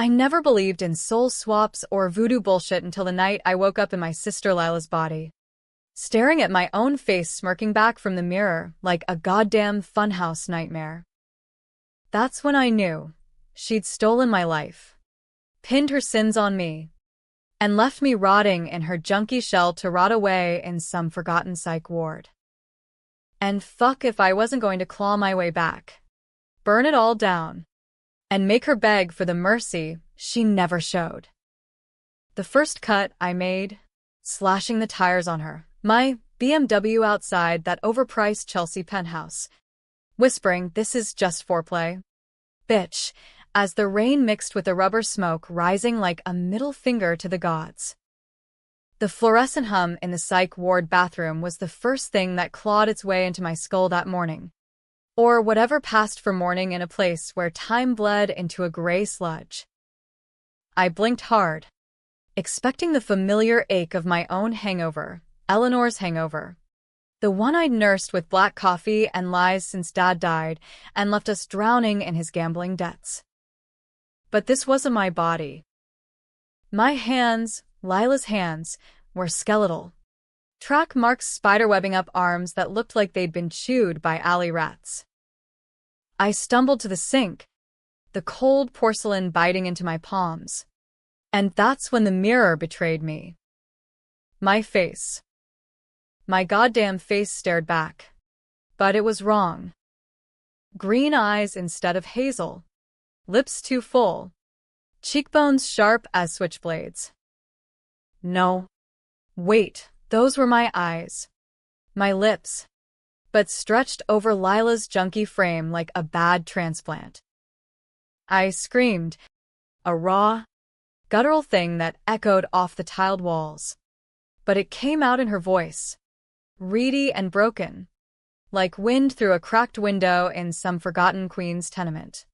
I never believed in soul swaps or voodoo bullshit until the night I woke up in my sister Lila'S body, staring at my own face smirking back from the mirror like a goddamn funhouse nightmare. That's when I knew she'd stolen my life, pinned her sins on me, and left me rotting in her junkie shell to rot away in some forgotten psych ward. And fuck if I wasn't going to claw my way back, burn it all down, and make her beg for the mercy she never showed. The first cut I made, slashing the tires on her, my BMW outside that overpriced Chelsea penthouse, whispering, "This is just foreplay, bitch," as the rain mixed with the rubber smoke rising like a middle finger to the gods. The fluorescent hum in the psych ward bathroom was the first thing that clawed its way into my skull that morning, or whatever passed for morning in a place where time bled into a gray sludge. I blinked hard, expecting the familiar ache of my own hangover, Eleanor's hangover, the one I'd nursed with black coffee and lies since Dad died and left us drowning in his gambling debts. But this wasn't my body. My hands, Lila'S hands, were skeletal. Track marks spiderwebbing up arms that looked like they'd been chewed by alley rats. I stumbled to the sink, the cold porcelain biting into my palms. And that's when the mirror betrayed me. My face. My goddamn face stared back. But it was wrong. Green eyes instead of hazel. Lips too full. Cheekbones sharp as switchblades. No. Wait, those were my eyes. My lips. But stretched over Lila'S junky frame like a bad transplant. I screamed, a raw, guttural thing that echoed off the tiled walls. But it came out in her voice, reedy and broken, like wind through a cracked window in some forgotten queen's tenement.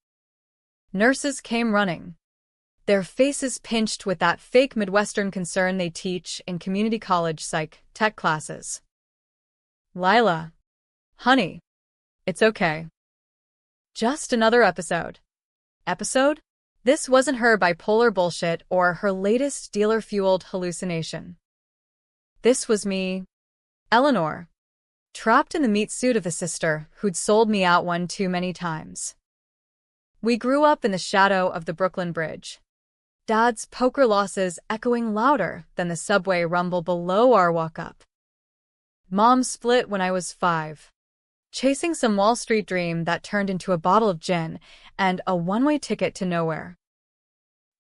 Nurses came running, their faces pinched with that fake Midwestern concern they teach in community college psych tech classes. "Lila, honey, it's okay. Just another episode." Episode? This wasn't her bipolar bullshit or her latest dealer-fueled hallucination. This was me, Eleanor, trapped in the meat suit of the sister who'd sold me out one too many times. We grew up in the shadow of the Brooklyn Bridge, Dad's poker losses echoing louder than the subway rumble below our walk-up. Mom split when I was 5, chasing some Wall Street dream that turned into a bottle of gin and a one-way ticket to nowhere.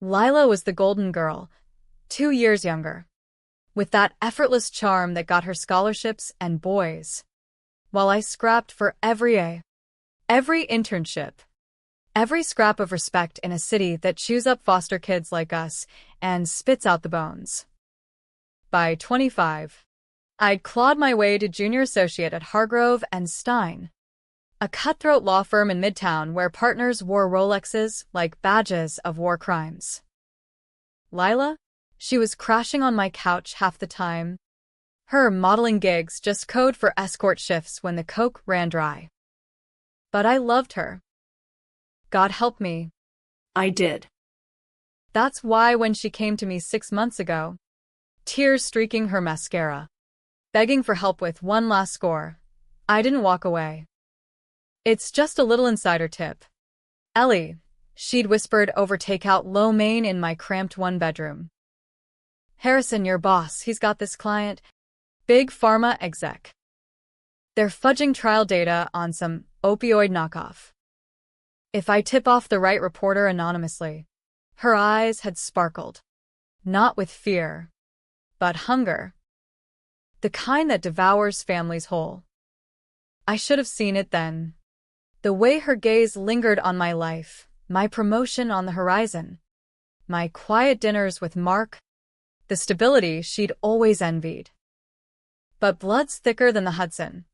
Lila was the golden girl, 2 years younger, with that effortless charm that got her scholarships and boys, while I scrapped for every A, every internship, every scrap of respect in a city that chews up foster kids like us and spits out the bones. By 25, I'd clawed my way to junior associate at Hargrove and Stein, a cutthroat law firm in Midtown where partners wore Rolexes like badges of war crimes. Lila? She was crashing on my couch half the time. Her modeling gigs just code for escort shifts when the coke ran dry. But I loved her. God help me. I did. That's why when she came to me 6 months ago, tears streaking her mascara, begging for help with one last score, I didn't walk away. "It's just a little insider tip. Ellie," she'd whispered over takeout lo mein in my cramped one-bedroom. "Harrison, your boss, he's got this client, big pharma exec. They're fudging trial data on some opioid knockoff. If I tip off the right reporter anonymously," her eyes had sparkled, not with fear, but hunger. The kind that devours families whole. I should have seen it then. The way her gaze lingered on my life, my promotion on the horizon, my quiet dinners with Mark, the stability she'd always envied. But blood's thicker than the Hudson,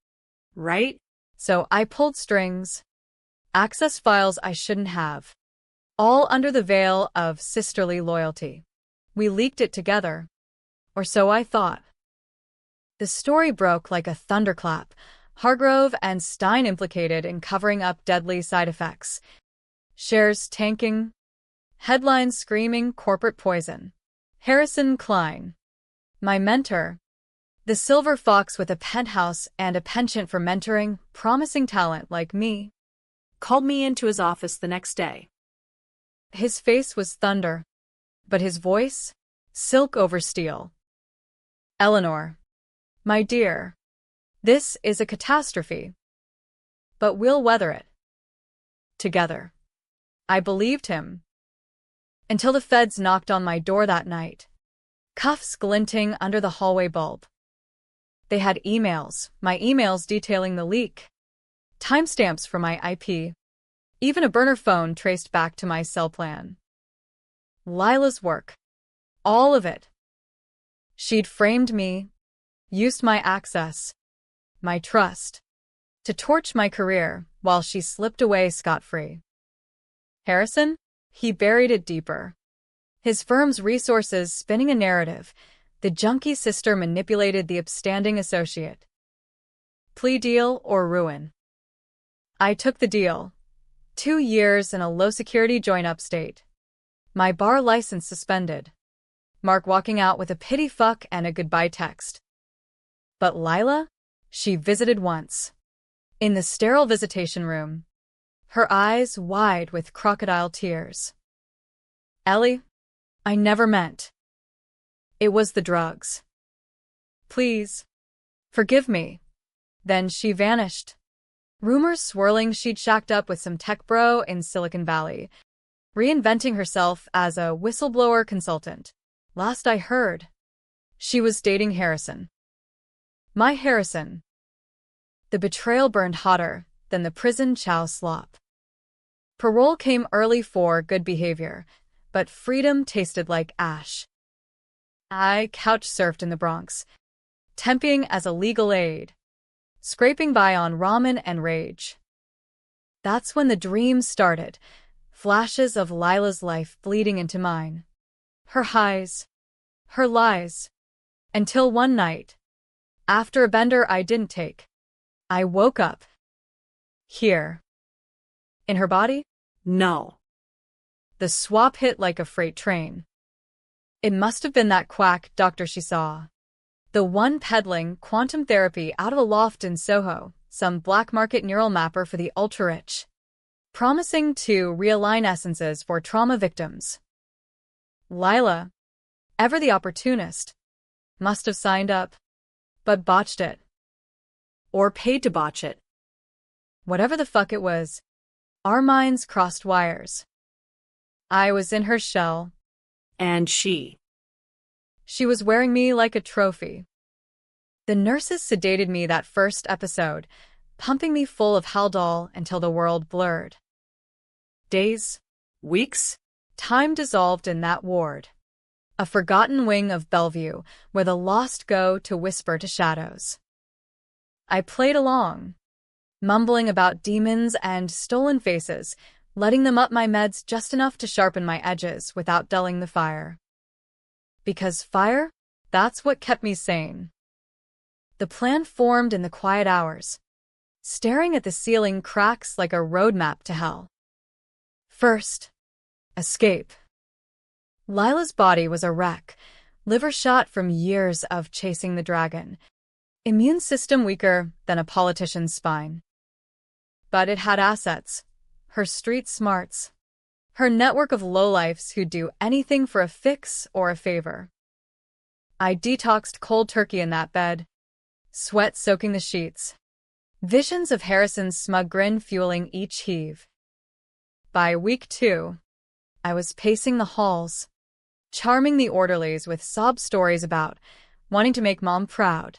right? So I pulled strings, accessed files I shouldn't have, all under the veil of sisterly loyalty. We leaked it together, or so I thought. The story broke like a thunderclap, Hargrove and Stein implicated in covering up deadly side effects, shares tanking, Headlines screaming corporate poison. Harrison Klein, my mentor, the silver fox with a penthouse and a penchant for mentoring promising talent like me, called me into his office the next day. His face was thunder, but his voice, silk over steel. Eleanor, my dear, this is a catastrophe. But we'll weather it. Together. I believed him. Until the feds knocked on my door that night. Cuffs glinting under the hallway bulb. They had emails, my emails detailing the leak. Timestamps for my IP. Even a burner phone traced back to my cell plan. Lila'S work. All of it. She'd framed me, used my access, my trust, to torch my career while she slipped away scot-free. Harrison? He buried it deeper. His firm's resources spinning a narrative. The junkie sister manipulated the upstanding associate. Plea deal or ruin? I took the deal. 2 years in a low-security joint upstate. My bar license suspended. Mark walking out with a pity fuck and a goodbye text. But Lila? She visited once. In the sterile visitation room. Her eyes wide with crocodile tears. Ellie, I never meant. It was the drugs. Please, forgive me. Then she vanished. Rumors swirling she'd shacked up with some tech bro in Silicon Valley, reinventing herself as a whistleblower consultant. Last I heard, she was dating Harrison. My Harrison. The betrayal burned hotter than the prison chow slop. Parole came early for good behavior, but freedom tasted like ash. I couch-surfed in the Bronx, temping as a legal aid, scraping by on ramen and rage. That's when the dream started, flashes of Lila'S life bleeding into mine. Her highs, her lies. Until one night, after a bender I didn't take, I woke up. Here. In her body? No. The swap hit like a freight train. It must have been that quack doctor she saw. The one peddling quantum therapy out of a loft in Soho, some black market neural mapper for the ultra-rich. Promising to realign essences for trauma victims. Lila, ever the opportunist, must have signed up, but botched it. Or paid to botch it. Whatever the fuck it was, our minds crossed wires. I was in her shell. And she was wearing me like a trophy. The nurses sedated me that first episode, pumping me full of Haldol until the world blurred. Days, weeks, time dissolved in that ward. A forgotten wing of Bellevue where the lost go to whisper to shadows. I played along, mumbling about demons and stolen faces, letting them up my meds just enough to sharpen my edges without dulling the fire. Because fire? That's what kept me sane. The plan formed in the quiet hours, staring at the ceiling cracks like a roadmap to hell. First, escape. Lila'S body was a wreck, liver shot from years of chasing the dragon, immune system weaker than a politician's spine. But it had assets, her street smarts, her network of lowlifes who'd do anything for a fix or a favor. I detoxed cold turkey in that bed, sweat soaking the sheets, visions of Harrison's smug grin fueling each heave. By week 2, I was pacing the halls, charming the orderlies with sob stories about wanting to make mom proud.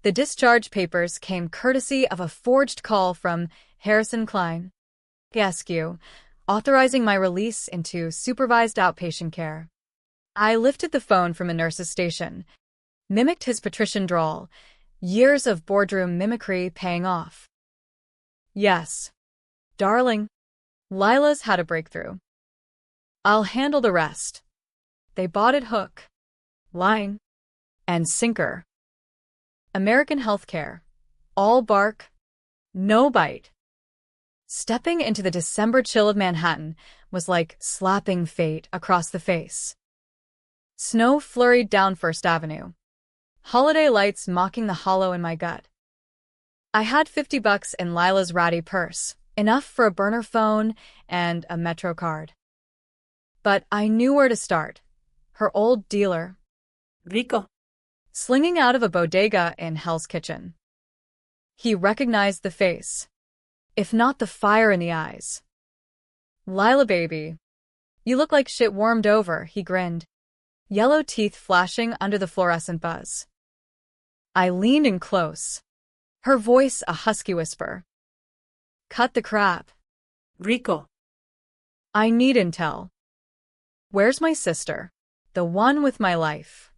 The discharge papers came courtesy of a forged call from Harrison Klein, SQ, authorizing my release into supervised outpatient care. I lifted the phone from a nurse's station, mimicked his patrician drawl, years of boardroom mimicry paying off. Yes, darling, Lila'S had a breakthrough. I'll handle the rest. They bought it hook, line, and sinker. American healthcare. All bark, no bite. Stepping into the December chill of Manhattan was like slapping fate across the face. Snow flurried down First Avenue, holiday lights mocking the hollow in my gut. I had $50 in Lila'S ratty purse, enough for a burner phone and a Metro card. But I knew where to start. Her old dealer, Rico. slinging out of a bodega in Hell's Kitchen. He recognized the face, if not the fire in the eyes. "Lila, baby. You look like shit warmed over," he grinned, yellow teeth flashing under the fluorescent buzz. I leaned in close, her voice a husky whisper. "Cut the crap. Rico. I need intel. Where's my sister? The one with my life."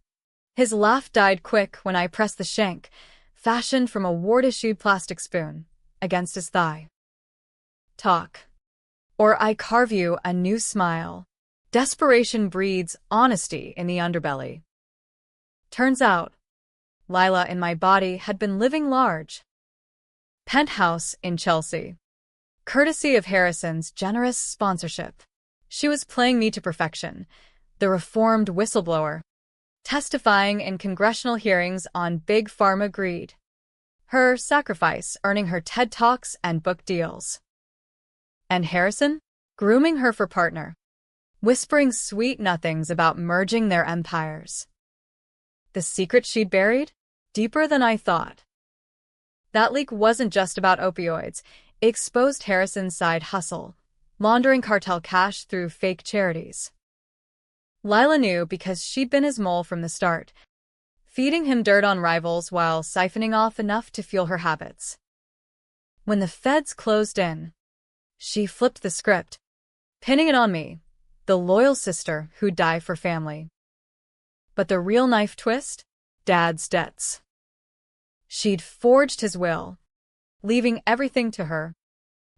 His laugh died quick when I pressed the shank, fashioned from a ward-issued plastic spoon, against his thigh. "Talk, or I carve you a new smile." Desperation breeds honesty in the underbelly. Turns out, Lila in my body had been living large. Penthouse in Chelsea. Courtesy of Harrison's generous sponsorship. She was playing me to perfection, the reformed whistleblower, testifying in congressional hearings on big pharma greed. Her sacrifice earning her TED Talks and book deals. And Harrison, grooming her for partner, whispering sweet nothings about merging their empires. The secret she'd buried? Deeper than I thought. That leak wasn't just about opioids. It exposed Harrison's side hustle, laundering cartel cash through fake charities. Lila knew because she'd been his mole from the start, feeding him dirt on rivals while siphoning off enough to fuel her habits. When the feds closed in, she flipped the script, pinning it on me, the loyal sister who'd die for family. But the real knife twist? Dad's debts. She'd forged his will, leaving everything to her,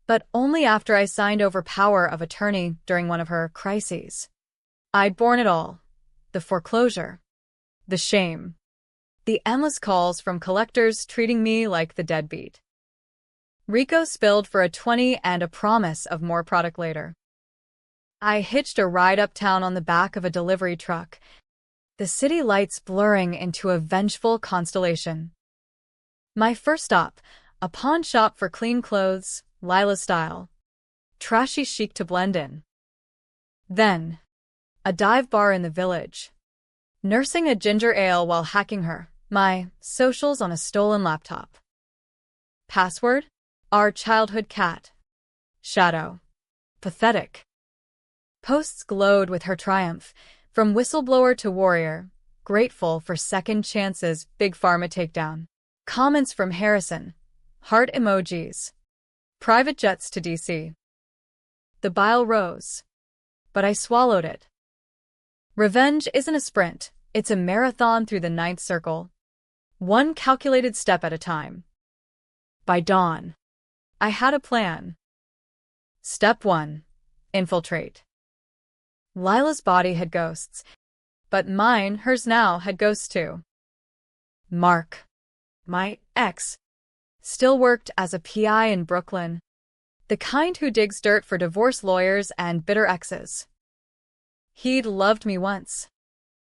but only after I signed over power of attorney during one of her crises. I'd borne it all. The foreclosure, the shame, the endless calls from collectors treating me like the deadbeat. Rico spilled for a 20 and a promise of more product later. I hitched a ride uptown on the back of a delivery truck, the city lights blurring into a vengeful constellation. My first stop, a pawn shop for clean clothes, Lila style. Trashy chic to blend in. Then, a dive bar in the village. Nursing a ginger ale while hacking my socials on a stolen laptop. Password? Our childhood cat. Shadow. Pathetic. Posts glowed with her triumph, from whistleblower to warrior, grateful for second chances, big pharma takedown. Comments from Harrison. Heart emojis. Private jets to DC. The bile rose. But I swallowed it. Revenge isn't a sprint, it's a marathon through the ninth circle. One calculated step at a time. By dawn, I had a plan. Step 1. Infiltrate. Lila's body had ghosts, but hers now, had ghosts too. Mark, my ex, still worked as a PI in Brooklyn, the kind who digs dirt for divorce lawyers and bitter exes. He'd loved me once.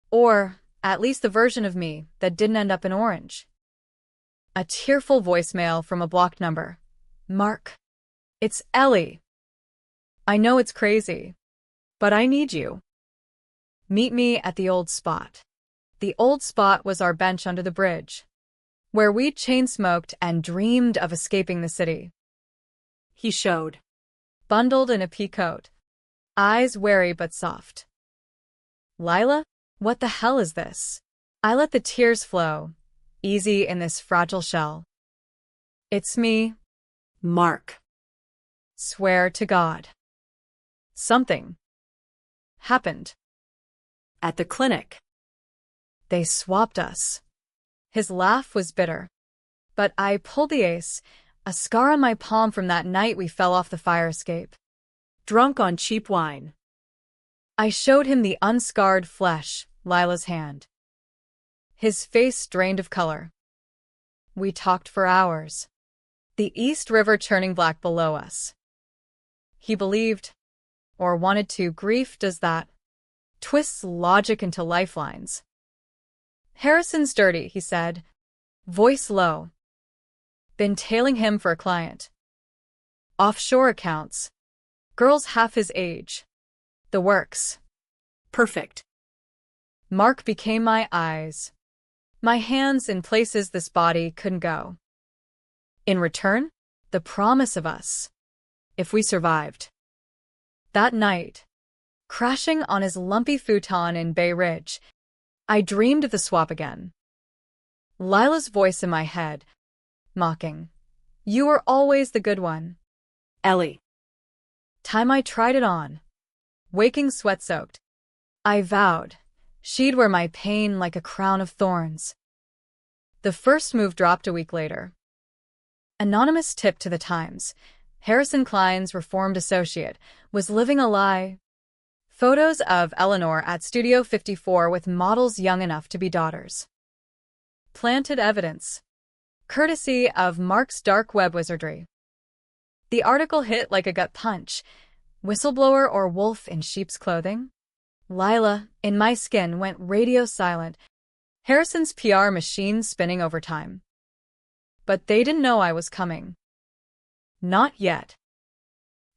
Or, at least the version of me that didn't end up in orange. A tearful voicemail from a blocked number. "Mark, it's Ellie. I know it's crazy, but I need you. Meet me at the old spot." The old spot was our bench under the bridge, where we'd chain-smoked and dreamed of escaping the city. He showed. Bundled in a pea coat, eyes wary but soft. "Lila, what the hell is this?" I let the tears flow, easy in this fragile shell. "It's me, Mark." Swear to God. Something happened. At the clinic. They swapped us. His laugh was bitter. But I pulled the ace, a scar on my palm from that night we fell off the fire escape. Drunk on cheap wine. I showed him the unscarred flesh, Lila's hand. His face drained of color. We talked for hours. The East River churning black below us. he believed, or wanted to. Grief does that. Twists logic into lifelines. Harrison's dirty, he said, voice low. Been tailing him for a client. Offshore accounts. Girls half his age. The works. Perfect. Mark became my eyes. My hands in places this body couldn't go. In return, the promise of us. If we survived. That night, crashing on his lumpy futon in Bay Ridge, I dreamed of the swap again. Lila'S voice in my head, mocking. You were always the good one. Ellie. Time I tried it on. Waking sweat-soaked. I vowed she'd wear my pain like a crown of thorns. The first move dropped a week later. Anonymous tip to the Times. Harrison Klein's reformed associate was living a lie. Photos of Eleanor at Studio 54 with models young enough to be daughters. Planted evidence. Courtesy of Mark's dark web wizardry. The article hit like a gut punch. Whistleblower or wolf in sheep's clothing? Lila, in my skin, went radio silent. Harrison's PR machine spinning overtime. But they didn't know I was coming. Not yet.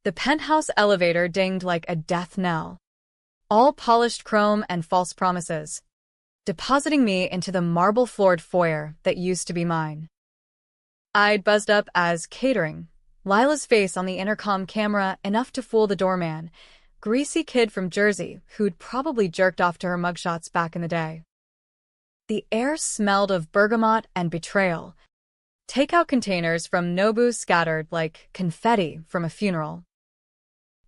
The penthouse elevator dinged like a death knell. All polished chrome and false promises, depositing me into the marble-floored foyer that used to be mine. I'd buzzed up as catering, Lila'S face on the intercom camera enough to fool the doorman, greasy kid from Jersey who'd probably jerked off to her mugshots back in the day. The air smelled of bergamot and betrayal. Takeout containers from Nobu scattered like confetti from a funeral.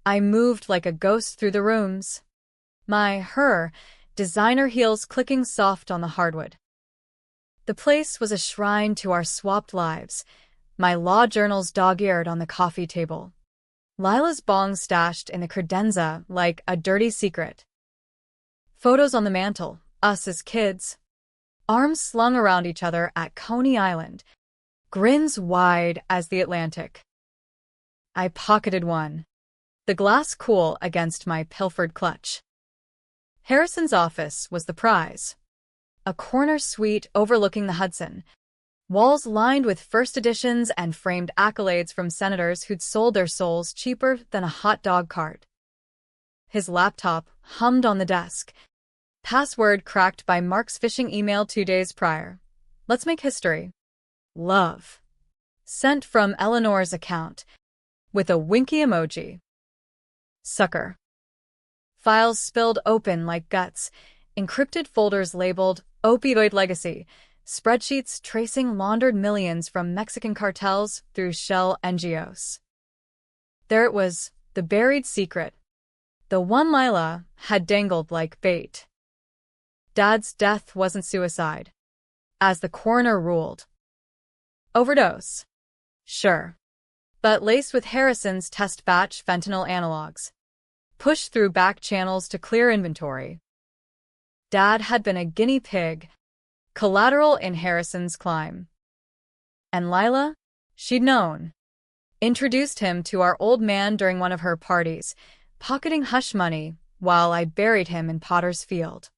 I moved like a ghost through the rooms. Her designer heels clicking soft on the hardwood. The place was a shrine to our swapped lives, my law journals dog-eared on the coffee table. Lila'S bong stashed in the credenza like a dirty secret. Photos on the mantel, us as kids. Arms slung around each other at Coney Island, grins wide as the Atlantic. I pocketed one, the glass cool against my pilfered clutch. Harrison's office was the prize. A corner suite overlooking the Hudson, walls lined with first editions and framed accolades from senators who'd sold their souls cheaper than a hot dog cart. His laptop hummed on the desk, password cracked by Mark's phishing email 2 days prior. Let's make history. Love. Sent from Eleanor's account, with a winky emoji. Sucker. Files spilled open like guts, encrypted folders labeled Opioid Legacy, spreadsheets tracing laundered millions from Mexican cartels through shell NGOs. There it was, the buried secret. The one Lila had dangled like bait. Dad's death wasn't suicide, as the coroner ruled. Overdose. Sure. But laced with Harrison's test batch fentanyl analogs. Pushed through back channels to clear inventory. Dad had been a guinea pig, collateral in Harrison's climb. And Lila? She'd known. Introduced him to our old man during one of her parties, pocketing hush money while I buried him in Potter's Field.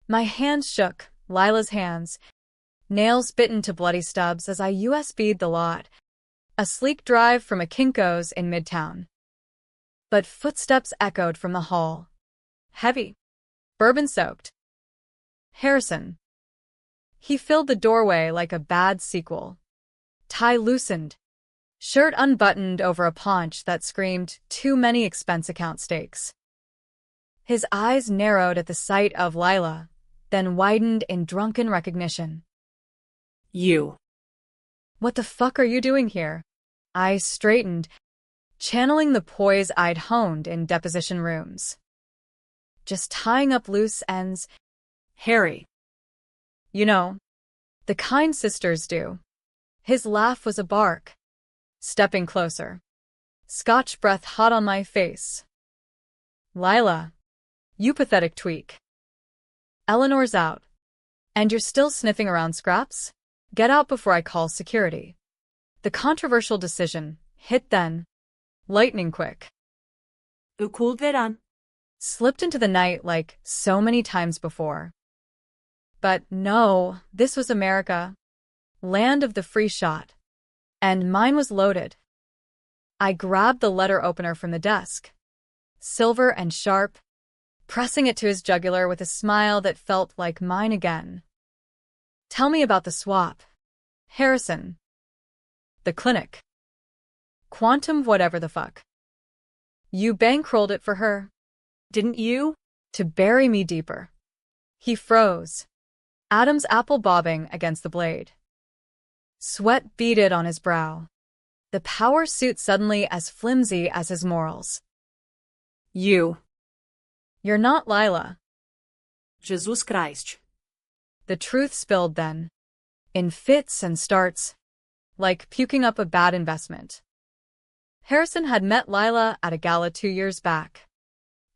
My hands shook, Lila's hands, nails bitten to bloody stubs as I USB'd the lot, a sleek drive from a Kinko's in Midtown. But footsteps echoed from the hall. Heavy. Bourbon-soaked. Harrison. He filled the doorway like a bad sequel. Tie loosened. Shirt unbuttoned over a paunch that screamed too many expense account stakes. His eyes narrowed at the sight of Lila, then widened in drunken recognition. You. What the fuck are you doing here? I straightened, channeling the poise I'd honed in deposition rooms. Just tying up loose ends. Harry. You know, the kind sisters do. His laugh was a bark. Stepping closer. Scotch breath hot on my face. Lila. You pathetic tweak. Eleanor's out. And you're still sniffing around scraps? Get out before I call security. The controversial decision hit then. lightning quick. Ukulderan. Slipped into the night like so many times before. But no, this was America. Land of the free shot. And mine was loaded. I grabbed the letter opener from the desk. Silver and sharp, pressing it to his jugular with a smile that felt like mine again. Tell me about the swap. Harrison. The clinic. Quantum whatever the fuck. You bankrolled it for her. Didn't you? To bury me deeper. He froze. Adam's apple bobbing against the blade. Sweat beaded on his brow. The power suit suddenly as flimsy as his morals. You. You're not Lila. Jesus Christ. The truth spilled then. In fits and starts. Like puking up a bad investment. Harrison had met Lila at a gala 2 years back.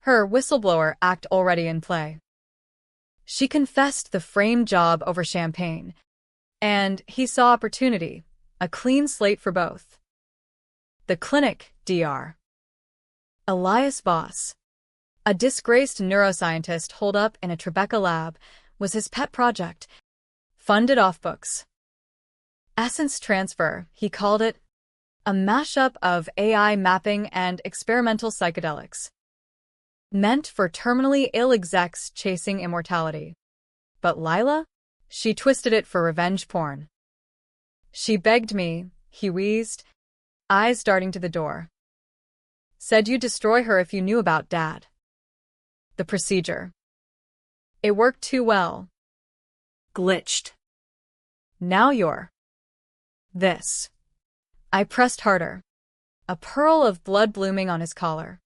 Her whistleblower act already in play. She confessed the framed job over champagne. And he saw opportunity, a clean slate for both. The clinic, Dr. Elias Voss, a disgraced neuroscientist holed up in a Tribeca lab, was his pet project, funded off books. Essence transfer, he called it, a mashup of AI mapping and experimental psychedelics. Meant for terminally ill execs chasing immortality. But Lila? She twisted it for revenge porn. She begged me, he wheezed, eyes darting to the door. Said you'd destroy her if you knew about Dad. The procedure. It worked too well. Glitched. Now you're. This. I pressed harder. A pearl of blood blooming on his collar.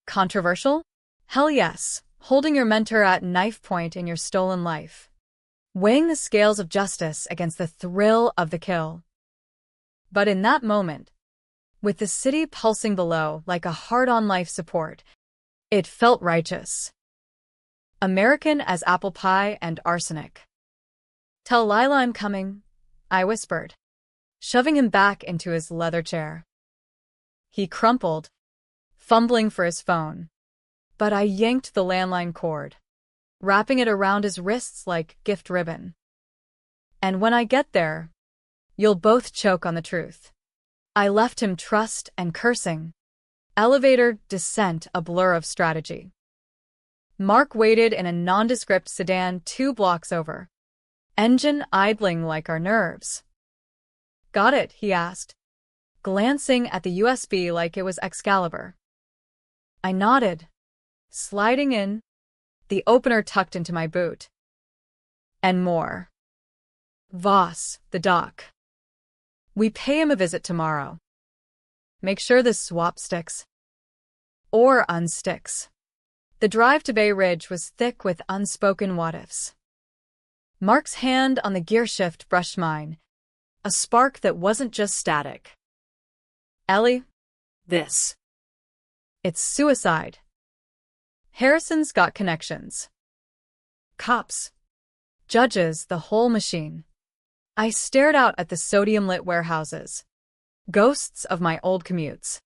Controversial? Hell yes, holding your mentor at knife point in your stolen life. Weighing the scales of justice against the thrill of the kill. But in that moment, with the city pulsing below like a hard-on life support, it felt righteous. American as apple pie and arsenic. Tell Lila I'm coming, I whispered, shoving him back into his leather chair. He crumpled, fumbling for his phone. But I yanked the landline cord, wrapping it around his wrists like gift ribbon. And when I get there, you'll both choke on the truth. I left him trussed and cursing. Elevator descent a blur of strategy. Mark waited in a nondescript sedan 2 blocks over. Engine idling like our nerves. Got it, he asked, glancing at the USB like it was Excalibur. I nodded, sliding in, the opener tucked into my boot. And more. Voss, the doc. We pay him a visit tomorrow. Make sure this swap sticks. Or unsticks. The drive to Bay Ridge was thick with unspoken what-ifs. Mark's hand on the gear shift brushed mine, a spark that wasn't just static. Ellie? This. It's suicide. Harrison's got connections. Cops. Judges, the whole machine. I stared out at the sodium-lit warehouses. Ghosts of my old commutes.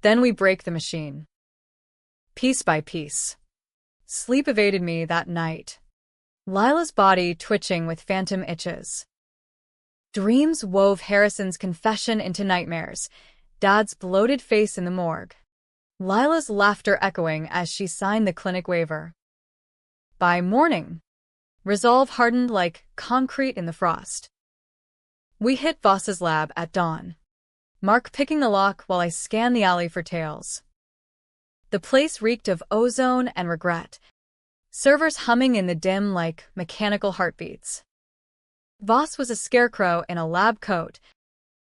Then we break the machine. Piece by piece. Sleep evaded me that night. Lila's body twitching with phantom itches. Dreams wove Harrison's confession into nightmares, Dad's bloated face in the morgue. Lila's laughter echoing as she signed the clinic waiver. By morning, resolve hardened like concrete in the frost. We hit Voss's lab at dawn. Mark picking the lock while I scanned the alley for tails. The place reeked of ozone and regret, servers humming in the dim like mechanical heartbeats. Voss was a scarecrow in a lab coat,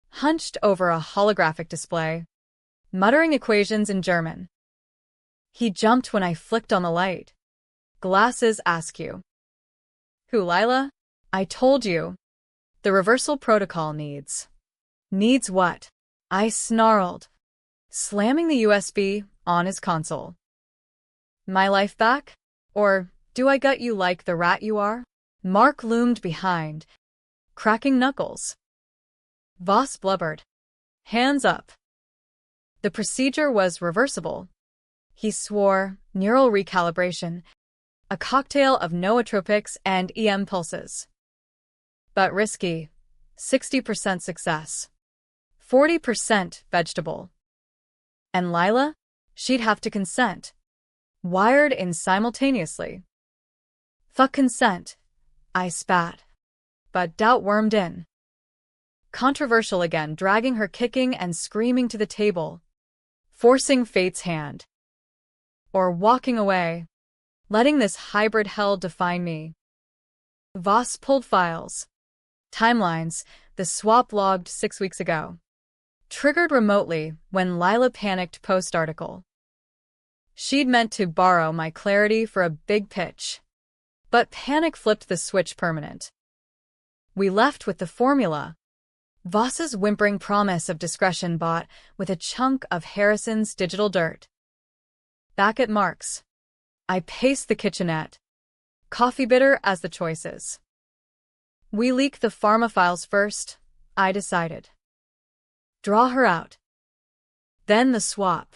hunched over a holographic display, muttering equations in German. He jumped when I flicked on the light. Glasses askew. Who, Lila? I told you. The reversal protocol needs. Needs what? I snarled, slamming the USB on his console. My life back? Or do I gut you like the rat you are? Mark loomed behind, cracking knuckles. Voss blubbered. Hands up. The procedure was reversible. He swore, neural recalibration, a cocktail of nootropics and EM pulses. But risky. 60% success. 40% vegetable. And Lila? She'd have to consent. Wired in simultaneously. Fuck consent. I spat. But doubt wormed in. Controversial again, dragging her kicking and screaming to the table. Forcing fate's hand. Or walking away. Letting this hybrid hell define me. Voss pulled files. Timelines, the swap logged 6 weeks ago. Triggered remotely when Lila panicked post-article. She'd meant to borrow my clarity for a big pitch. But panic flipped the switch permanent. We left with the formula. Voss's whimpering promise of discretion bought with a chunk of Harrison's digital dirt. Back at Mark's. I paced the kitchenette. Coffee bitter as the choices. We leak the pharma files first, I decided. Draw her out. Then the swap.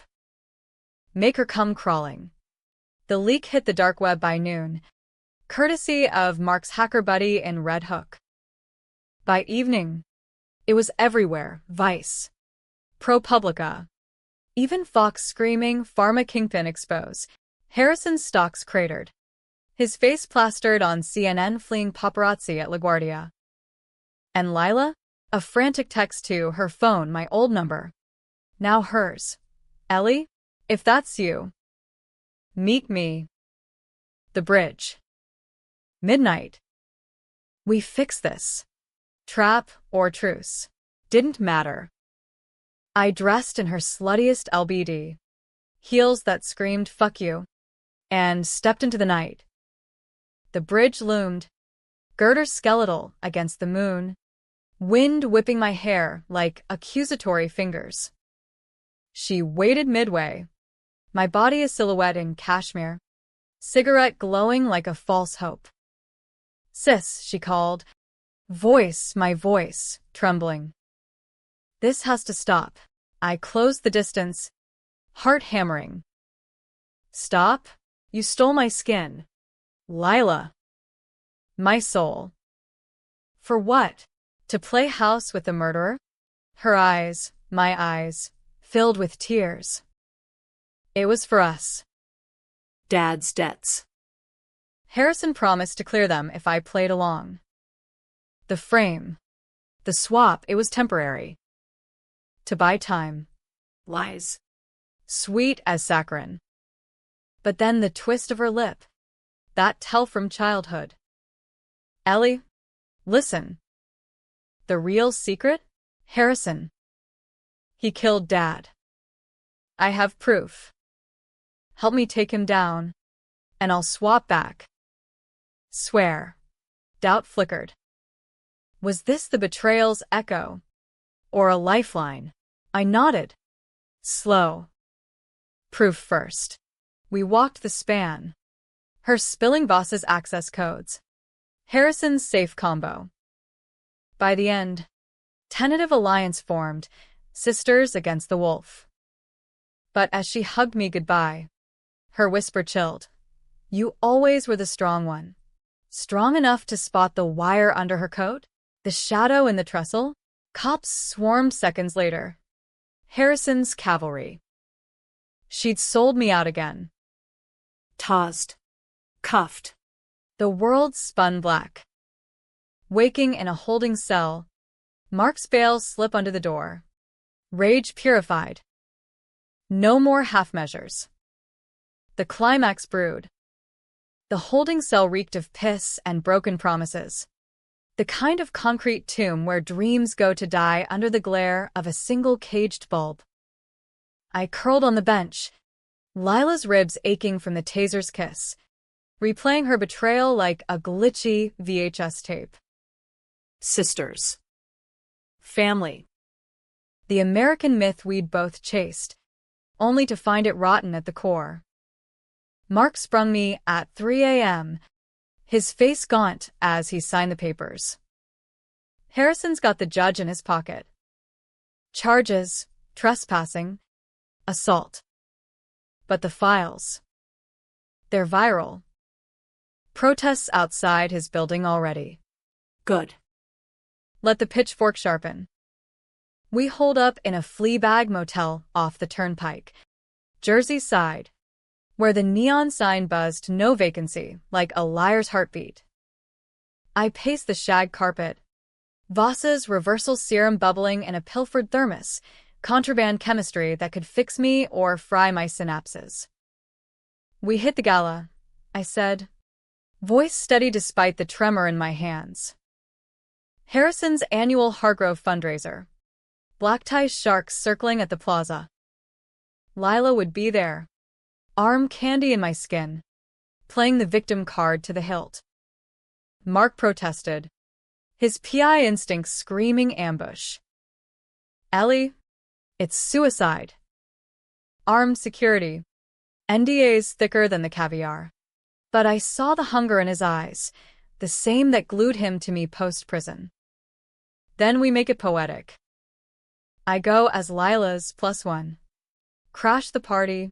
Make her come crawling. The leak hit the dark web by noon, courtesy of Mark's hacker buddy in Red Hook. By evening, it was everywhere, Vice, ProPublica, even Fox screaming pharma kingpin expose. Harrison's stocks cratered. His face plastered on CNN fleeing paparazzi at LaGuardia. And Lila? A frantic text to her phone, my old number. Now hers. Ellie? If that's you. Meet me. The bridge. Midnight. We fix this. Trap or truce. Didn't matter. I dressed in her sluttiest LBD. Heels that screamed fuck you. And stepped into the night. The bridge loomed. Girders skeletal against the moon. Wind whipping my hair like accusatory fingers. She waited midway. My body a silhouette in cashmere. Cigarette glowing like a false hope. Sis, she called. Voice, my voice, trembling. This has to stop. I closed the distance. Heart hammering. Stop? You stole my skin. Lila. My soul. For what? To play house with the murderer? Her eyes, my eyes, filled with tears. It was for us. Dad's debts. Harrison promised to clear them if I played along. The frame. The swap, it was temporary. To buy time. Lies. Sweet as saccharin. But then the twist of her lip. That tell from childhood. Ellie, listen. The real secret? Harrison. He killed Dad. I have proof. Help me take him down, and I'll swap back. Swear. Doubt flickered. Was this the betrayal's echo? Or a lifeline? I nodded. Slow. Proof first. We walked the span. Her spilling Voss's access codes. Harrison's safe combo. By the end, tentative alliance formed, sisters against the wolf. But as she hugged me goodbye, her whisper chilled. You always were the strong one. Strong enough to spot the wire under her coat? The shadow in the trestle? Cops swarmed seconds later. Harrison's cavalry. She'd sold me out again. Tossed. Cuffed. The world spun black. Waking in a holding cell, Mark's bail slip under the door. Rage purified. No more half measures. The climax brewed. The holding cell reeked of piss and broken promises. The kind of concrete tomb where dreams go to die under the glare of a single caged bulb. I curled on the bench, Lila's ribs aching from the taser's kiss, replaying her betrayal like a glitchy VHS tape. Sisters. Family. The American myth we'd both chased, only to find it rotten at the core. Mark sprung me at 3 a.m., his face gaunt as he signed the papers. Harrison's got the judge in his pocket. Charges, trespassing, Assault. But the files. They're viral. Protests outside his building already. Good. Let the pitchfork sharpen. We holed up in a Fleabag motel off the turnpike, Jersey side, where the neon sign buzzed no vacancy like a liar's heartbeat. I paced the shag carpet, Voss's reversal serum bubbling in a pilfered thermos, contraband chemistry that could fix me or fry my synapses. We hit the gala, I said, voice steady despite the tremor in my hands. Harrison's annual Hargrove fundraiser. Black-tie sharks circling at the plaza. Lila would be there, arm candy in my skin, playing the victim card to the hilt. Mark protested, his PI instincts screaming ambush. Ellie, it's suicide. Armed security. NDAs thicker than the caviar. But I saw the hunger in his eyes, the same that glued him to me post-prison. Then we make it poetic. I go as Lila'S +1. Crash the party.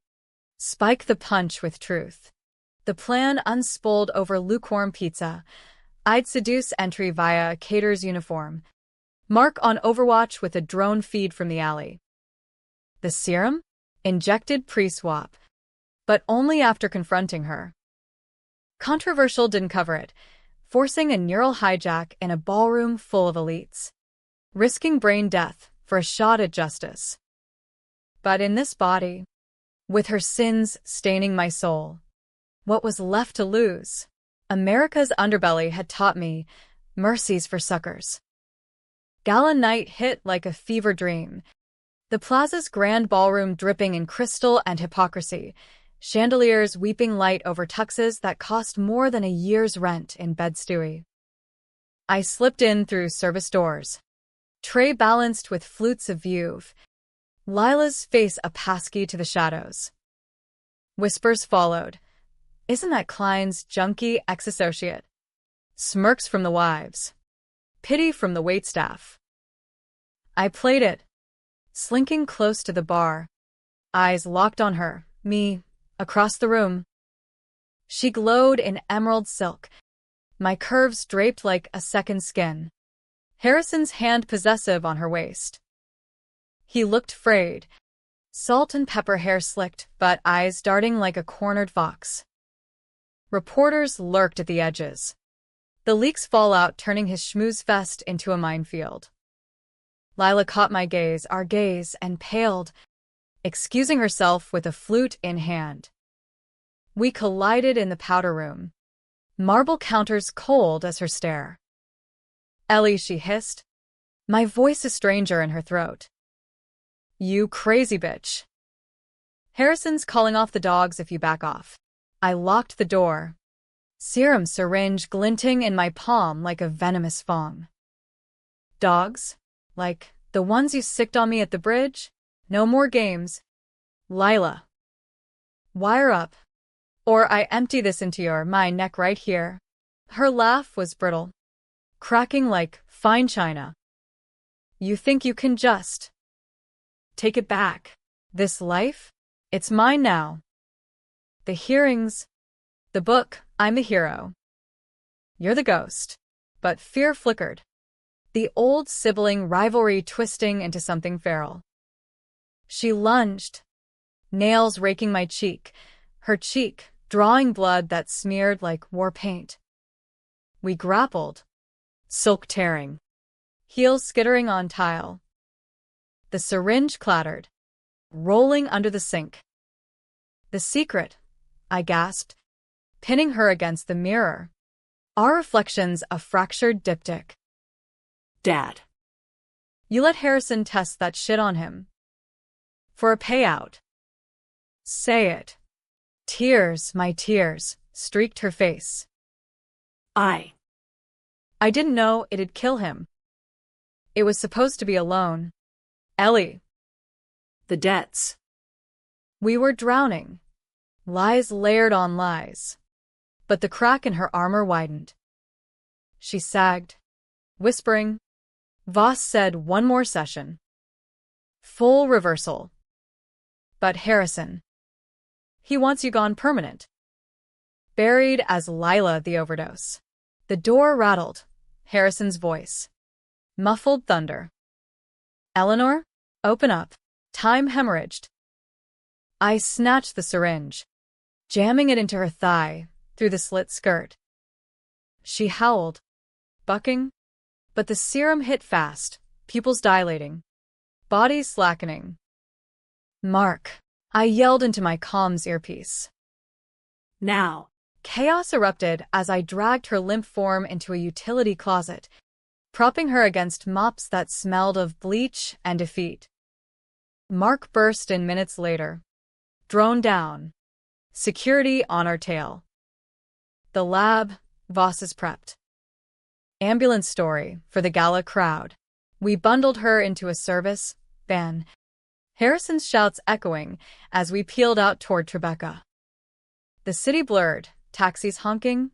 Spike the punch with truth. The plan unspooled over lukewarm pizza. I'd seduce entry via a caterer's uniform. Mark on Overwatch with a drone feed from the alley. The serum? Injected pre-swap. But only after confronting her. Controversial didn't cover it, forcing a neural hijack in a ballroom full of elites. Risking brain death for a shot at justice. But in this body, with her sins staining my soul, what was left to lose? America's underbelly had taught me mercies for suckers. Gala night hit like a fever dream. The plaza's grand ballroom dripping in crystal and hypocrisy, chandeliers weeping light over tuxes that cost more than a year's rent in Bed-Stuy. I slipped in through service doors, tray balanced with flutes of Veuve, Lila'S face a passkey to the shadows. Whispers followed. Isn't that Klein's junkie ex-associate? Smirks from the wives. Pity from the waitstaff. I played it, slinking close to the bar, eyes locked on her, me, across the room. She glowed in emerald silk, my curves draped like a second skin. Harrison's hand possessive on her waist. He looked frayed, salt and pepper hair slicked, but eyes darting like a cornered fox. Reporters lurked at the edges. The leaks fallout turning his schmooze fest into a minefield. Lila caught my gaze, our gaze, and paled, excusing herself with a flute in hand. We collided in the powder room, marble counters cold as her stare. Ellie, she hissed, my voice a stranger in her throat. You crazy bitch. Harrison's calling off the dogs if you back off. I locked the door, serum syringe glinting in my palm like a venomous fong. Dogs? Like the ones you sicked on me at the bridge? No more games. Lila. Wire up, or I empty this into my neck right here. Her laugh was brittle, cracking like fine china. You think you can just take it back? This life? It's mine now. The hearings, the book, I'm the hero. You're the ghost. But fear flickered, the old sibling rivalry twisting into something feral. She lunged, nails raking my cheek, her cheek drawing blood that smeared like war paint. We grappled, silk tearing, heels skittering on tile. The syringe clattered, rolling under the sink. The secret, I gasped, pinning her against the mirror. Our reflections a fractured diptych. Dad. You let Harrison test that shit on him. For a payout. Say it. Tears, my tears, streaked her face. I didn't know it'd kill him. It was supposed to be alone. Ellie. The debts. We were drowning. Lies layered on lies. But the crack in her armor widened. She sagged, whispering. Voss said one more session. Full reversal. But Harrison. He wants you gone permanent. Buried as Lila the overdose. The door rattled. Harrison's voice. Muffled thunder. Eleanor? Open up. Time hemorrhaged. I snatched the syringe, jamming it into her thigh, through the slit skirt. She howled, bucking, but the serum hit fast, pupils dilating, body slackening. Mark, I yelled into my comms earpiece. Now. Chaos erupted as I dragged her limp form into a utility closet, propping her against mops that smelled of bleach and defeat. Mark burst in minutes later. Drone down. Security on our tail. The lab, Voss is prepped. Ambulance story for the gala crowd. We bundled her into a service van. Harrison's shouts echoing as we peeled out toward Tribeca. The city blurred, taxis honking,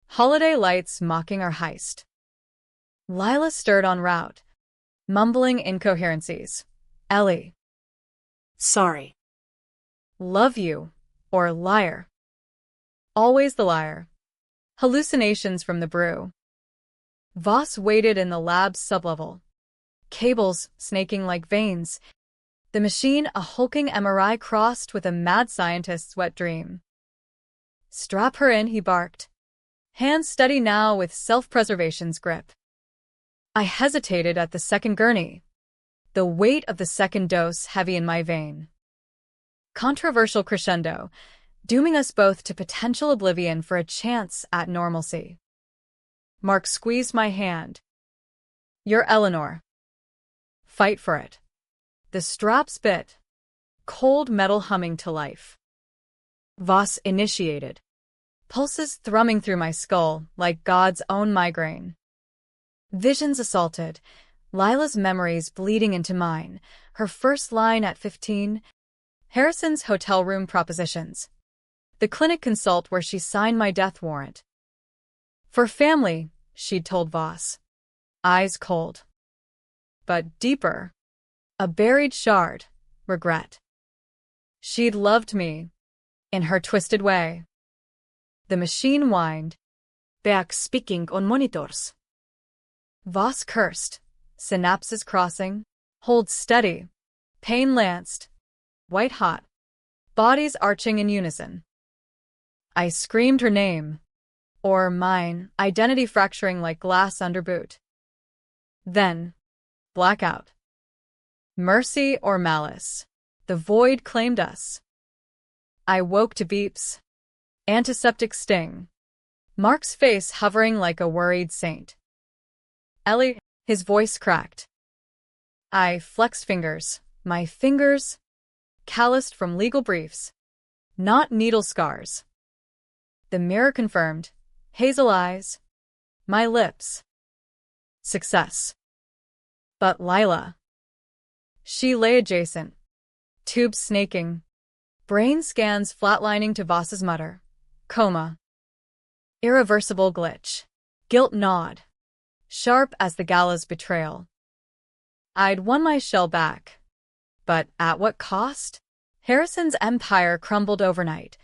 holiday lights mocking our heist. Lila stirred en route, mumbling incoherencies. Ellie. Sorry. Love you, or liar. Always the liar. Hallucinations from the brew. Voss waited in the lab's sublevel. Cables snaking like veins. The machine a hulking MRI crossed with a mad scientist's wet dream. Strap her in, he barked. Hands steady now with self-preservation's grip. I hesitated at the second gurney, the weight of the second dose heavy in my vein. Controversial crescendo, dooming us both to potential oblivion for a chance at normalcy. Mark squeezed my hand. You're Eleanor. Fight for it. The straps bit, cold metal humming to life. Voss initiated, pulses thrumming through my skull like God's own migraine. Visions assaulted, Lila's memories bleeding into mine, her first line at 15, Harrison's hotel room propositions, the clinic consult where she signed my death warrant. For family, she'd told Voss. Eyes cold. But deeper. A buried shard, regret. She'd loved me, in her twisted way. The machine whined. Back speaking on monitors. Voss cursed, synapses crossing, hold steady, pain lanced, white hot, bodies arching in unison. I screamed her name, or mine, identity fracturing like glass under boot. Then, blackout. Mercy or malice, the void claimed us. I woke to beeps, antiseptic sting, Mark's face hovering like a worried saint. Ellie, his voice cracked. I flexed fingers, my fingers, calloused from legal briefs, not needle scars. The mirror confirmed, hazel eyes, my lips. Success. But Lila. She lay adjacent, tubes snaking, brain scans flatlining to Voss's mutter. Coma. Irreversible glitch. Guilt gnawed, sharp as the gala's betrayal. I'd won my shell back. But at what cost? Harrison's empire crumbled overnight.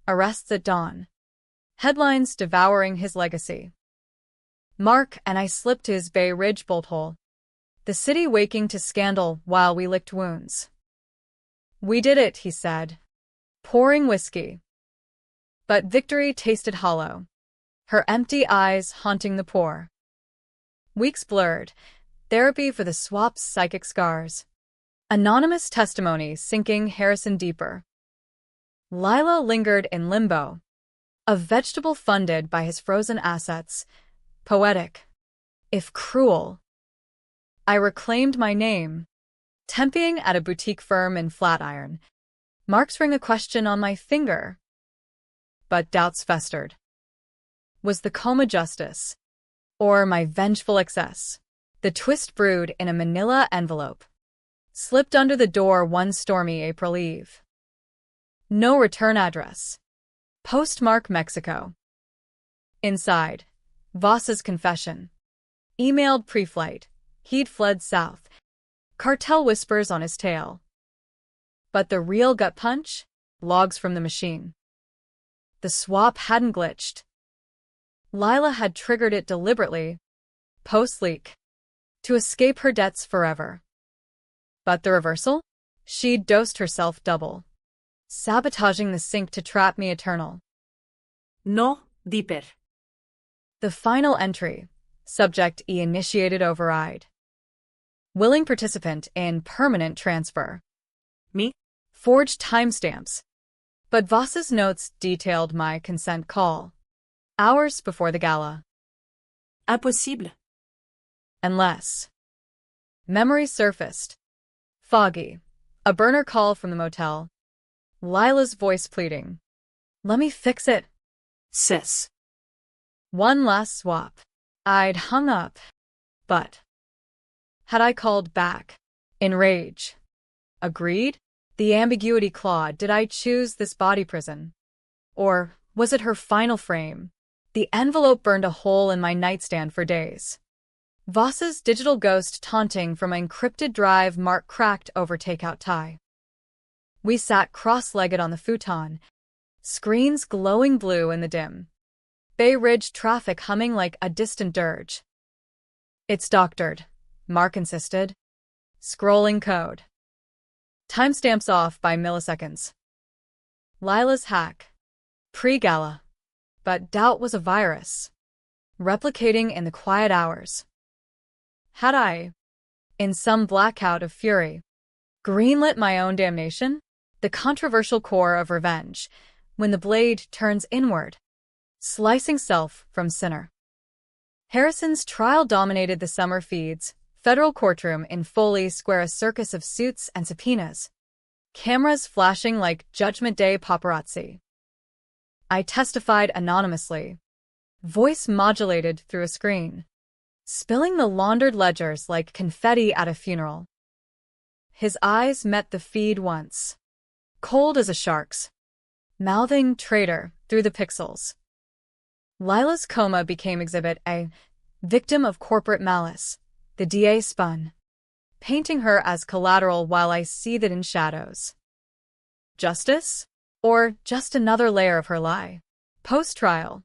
Arrests at dawn. Headlines devouring his legacy. Mark and I slipped to his Bay Ridge bolt hole. The city waking to scandal while we licked wounds. We did it, he said, pouring whiskey. But victory tasted hollow, her empty eyes haunting the poor. Weeks blurred, therapy for the swap's psychic scars. Anonymous testimony sinking Harrison deeper. Lila lingered in limbo, a vegetable funded by his frozen assets, poetic, if cruel. I reclaimed my name, temping at a boutique firm in Flatiron. Marks ring a question on my finger. But doubts festered. Was the coma justice? Or my vengeful excess? The twist brewed in a manila envelope. Slipped under the door one stormy April eve. No return address. Postmark Mexico. Inside, Voss's confession. Emailed pre-flight. He'd fled south. Cartel whispers on his tail. But the real gut punch? Logs from the machine. The swap hadn't glitched. Lila had triggered it deliberately, post-leak, to escape her debts forever. But the reversal? She'd dosed herself double, sabotaging the sync to trap me eternal. No, deeper. The final entry, Subject E initiated override. Willing participant in permanent transfer. Me? Forged timestamps. But Voss's notes detailed my consent call. Hours before the gala. Impossible. Unless. Memory surfaced. Foggy. A burner call from the motel. Lila's voice pleading. Let me fix it. Sis. One last swap. I'd hung up. But had I called back? In rage. Agreed? The ambiguity clawed. Did I choose this body prison? Or was it her final frame? The envelope burned a hole in my nightstand for days. Voss's digital ghost taunting from an encrypted drive mark cracked over takeout tie. We sat cross-legged on the futon, screens glowing blue in the dim. Bay Ridge traffic humming like a distant dirge. It's doctored, Mark insisted. Scrolling code. Timestamps off by milliseconds. Lila's hack. Pre-gala. But doubt was a virus. Replicating in the quiet hours. Had I, in some blackout of fury, greenlit my own damnation? The controversial core of revenge, when the blade turns inward, slicing self from sinner. Harrison's trial dominated the summer feeds, federal courtroom in Foley Square, a circus of suits and subpoenas, cameras flashing like Judgment Day paparazzi. I testified anonymously, voice modulated through a screen, spilling the laundered ledgers like confetti at a funeral. His eyes met the feed once, cold as a shark's, mouthing traitor through the pixels. Lila's coma became Exhibit A, victim of corporate malice. The DA spun, painting her as collateral while I seethed in shadows. Justice? Or just another layer of her lie? Post-trial.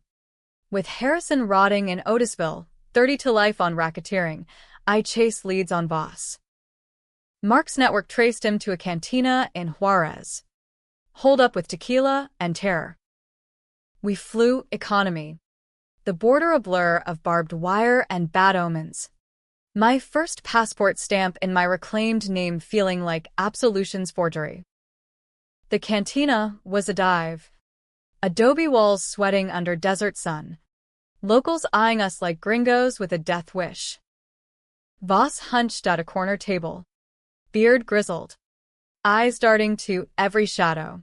With Harrison rotting in Otisville, 30 to life on racketeering, I chased leads on Voss. Mark's network traced him to a cantina in Juarez. Holed up with tequila and terror. We flew economy. The border a blur of barbed wire and bad omens. My first passport stamp in my reclaimed name feeling like absolution's forgery. The cantina was a dive. Adobe walls sweating under desert sun. Locals eyeing us like gringos with a death wish. Voss hunched at a corner table. Beard grizzled. Eyes darting to every shadow.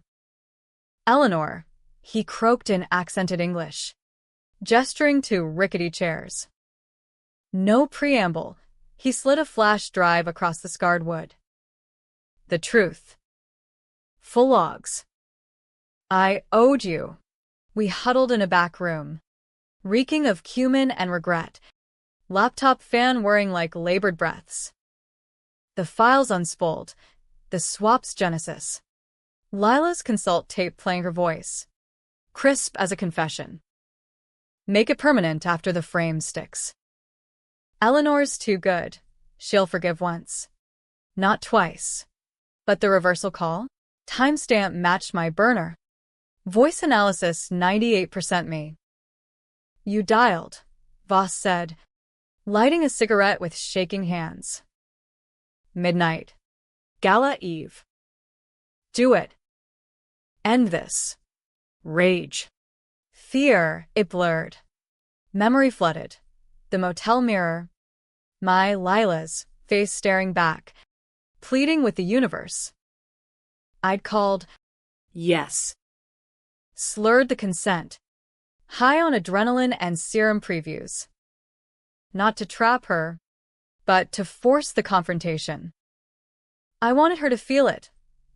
Eleanor, he croaked in accented English, gesturing to rickety chairs. No preamble, he slid a flash drive across the scarred wood. The truth. Full logs. I owed you. We huddled in a back room, reeking of cumin and regret, laptop fan whirring like labored breaths. The files unspooled, the swap's genesis. Lila's consult tape playing her voice, crisp as a confession. Make it permanent after the frame sticks. Eleanor's too good. She'll forgive once. Not twice. But the reversal call? Timestamp matched my burner. Voice analysis 98% me. You dialed, Voss said, lighting a cigarette with shaking hands. Midnight. Gala Eve. Do it. End this. Rage. Fear, it blurred. Memory flooded. The motel mirror. My Lila'S face staring back, pleading with the universe. I'd called. Yes. Slurred the consent. High on adrenaline and serum previews. Not to trap her, but to force the confrontation. I wanted her to feel it,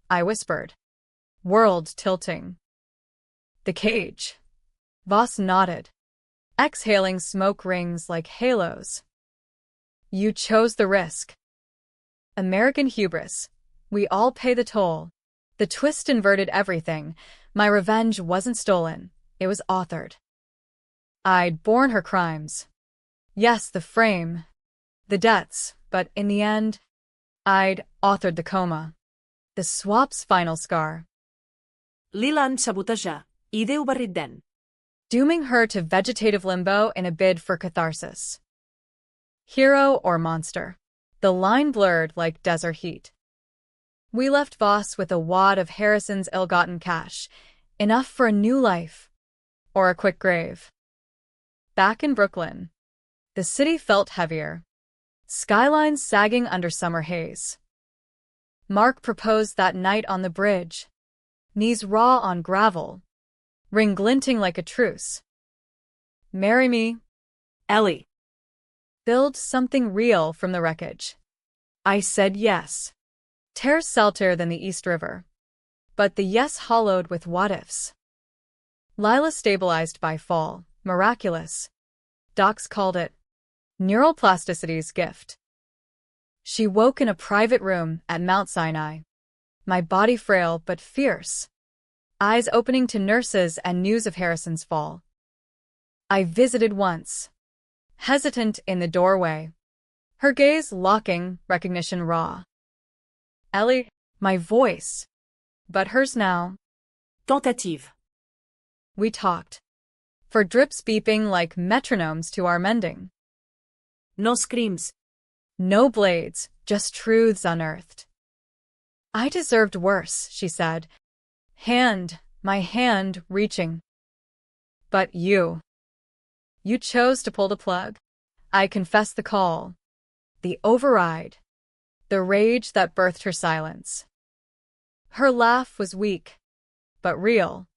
I whispered. World tilting. The cage. Voss nodded, exhaling smoke rings like halos. You chose the risk. American hubris. We all pay the toll. The twist inverted everything. My revenge wasn't stolen. It was authored. I'd borne her crimes. Yes, the frame, the deaths, but in the end, I'd authored the coma. The swap's final scar. Lila'S sabotejar. Ideu barrit Dooming her to vegetative limbo in a bid for catharsis. Hero or monster? The line blurred like desert heat. We left Voss with a wad of Harrison's ill-gotten cash, enough for a new life, or a quick grave. Back in Brooklyn, the city felt heavier, skylines sagging under summer haze. Mark proposed that night on the bridge, knees raw on gravel, ring glinting like a truce. Marry me, Ellie. build something real from the wreckage. I said yes. Tears salter than the East River. But the yes hollowed with what-ifs. Lila stabilized by fall, miraculous. Docs called it neural plasticity's gift. She woke in a private room at Mount Sinai. My body frail but fierce. Eyes opening to nurses and news of Harrison's fall. I visited once. Hesitant in the doorway. Her gaze locking, recognition raw. Ellie, my voice. But hers now. Tentative. We talked. For drips beeping like metronomes to our mending. No screams. No blades, just truths unearthed. I deserved worse, she said. My hand reaching. But you chose to pull the plug. I confess the call. The override. The rage that birthed her silence. Her laugh was weak, but real.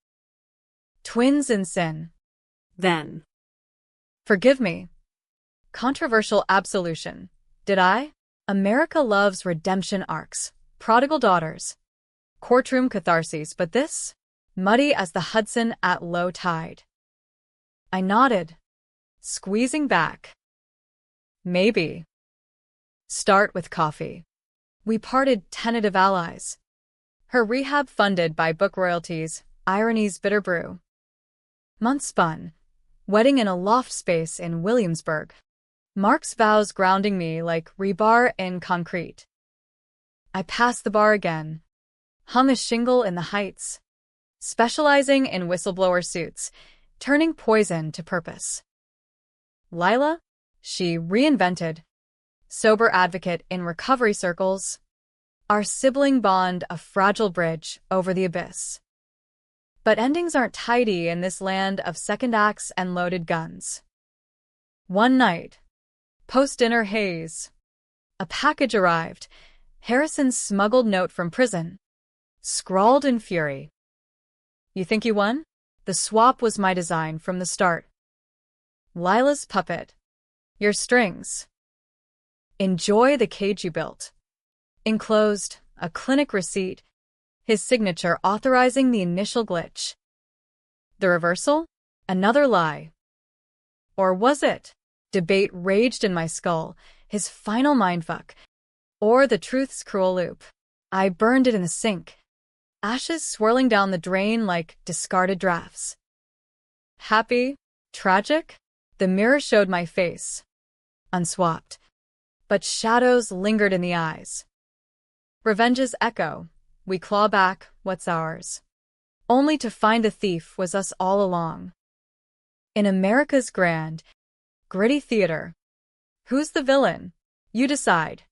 Twins in sin. Then. Forgive me. Controversial absolution. Did I? America loves redemption arcs, prodigal daughters, courtroom catharses, but this? Muddy as the Hudson at low tide. I nodded, squeezing back. Maybe. Start with coffee. We parted tentative allies. Her rehab funded by book royalties, irony's bitter brew. Months spun, wedding in a loft space in Williamsburg. Mark's vows grounding me like rebar in concrete. I passed the bar again, hung a shingle in the Heights, specializing in whistleblower suits, turning poison to purpose. Lila? She reinvented. Sober advocate in recovery circles. Our sibling bond a fragile bridge over the abyss. But endings aren't tidy in this land of second acts and loaded guns. One night, post-dinner haze, a package arrived, Harrison's smuggled note from prison, scrawled in fury. You think you won? The swap was my design from the start. Lila's puppet. Your strings. Enjoy the cage you built. Enclosed, a clinic receipt, his signature authorizing the initial glitch. The reversal? Another lie. Or was it? Debate raged in my skull, his final mindfuck. Or the truth's cruel loop. I burned it in the sink. Ashes swirling down the drain like discarded drafts. Happy? Tragic? The mirror showed my face. Unswapped. But shadows lingered in the eyes. Revenge's echo. We claw back what's ours. Only to find the thief was us all along. In America's grand, gritty theater. Who's the villain? You decide.